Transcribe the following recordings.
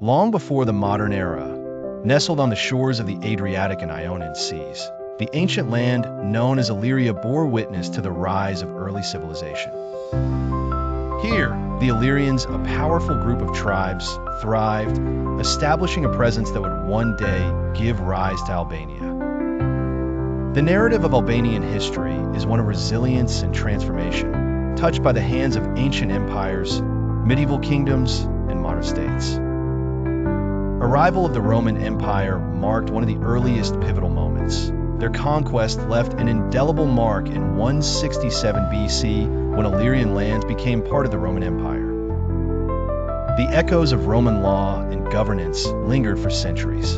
Long before the modern era, nestled on the shores of the Adriatic and Ionian seas, the ancient land known as Illyria bore witness to the rise of early civilization. Here, the Illyrians, a powerful group of tribes, thrived, establishing a presence that would one day give rise to Albania. The narrative of Albanian history is one of resilience and transformation, touched by the hands of ancient empires, medieval kingdoms, and modern states. Arrival of the Roman Empire marked one of the earliest pivotal moments. Their conquest left an indelible mark in 167 BC when Illyrian lands became part of the Roman Empire. The echoes of Roman law and governance lingered for centuries.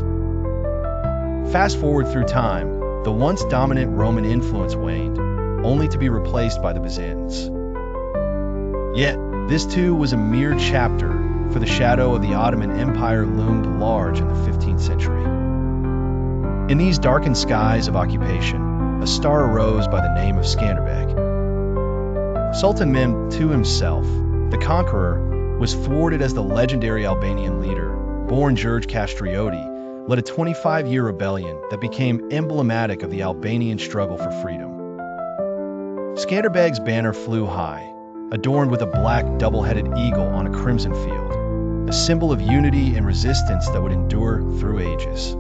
Fast forward through time, the once dominant Roman influence waned, only to be replaced by the Byzantines. Yet, this too was a mere chapter, for the shadow of the Ottoman Empire loomed large in the 15th century. In these darkened skies of occupation, a star arose by the name of Skanderbeg. Sultan Mehmed II himself, the conqueror, was thwarted as the legendary Albanian leader, born George Kastrioti, led a 25-year rebellion that became emblematic of the Albanian struggle for freedom. Skanderbeg's banner flew high, adorned with a black double-headed eagle on a crimson field, a symbol of unity and resistance that would endure through ages.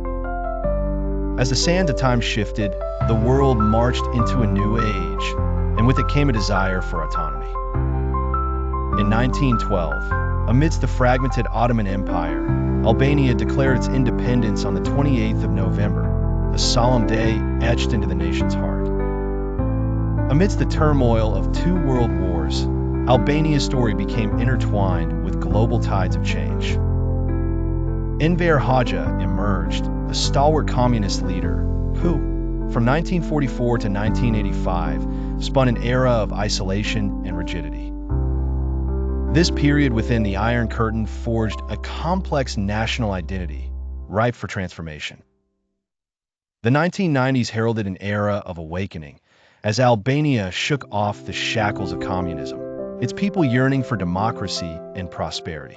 As the sands of time shifted, the world marched into a new age, and with it came a desire for autonomy. In 1912, amidst the fragmented Ottoman Empire, Albania declared its independence on the 28th of November, a solemn day etched into the nation's heart. Amidst the turmoil of two world wars, Albania's story became intertwined with global tides of change. Enver Hoxha emerged, a stalwart communist leader who, from 1944 to 1985, spun an era of isolation and rigidity. This period within the Iron Curtain forged a complex national identity, ripe for transformation. The 1990s heralded an era of awakening, as Albania shook off the shackles of communism, its people yearning for democracy and prosperity.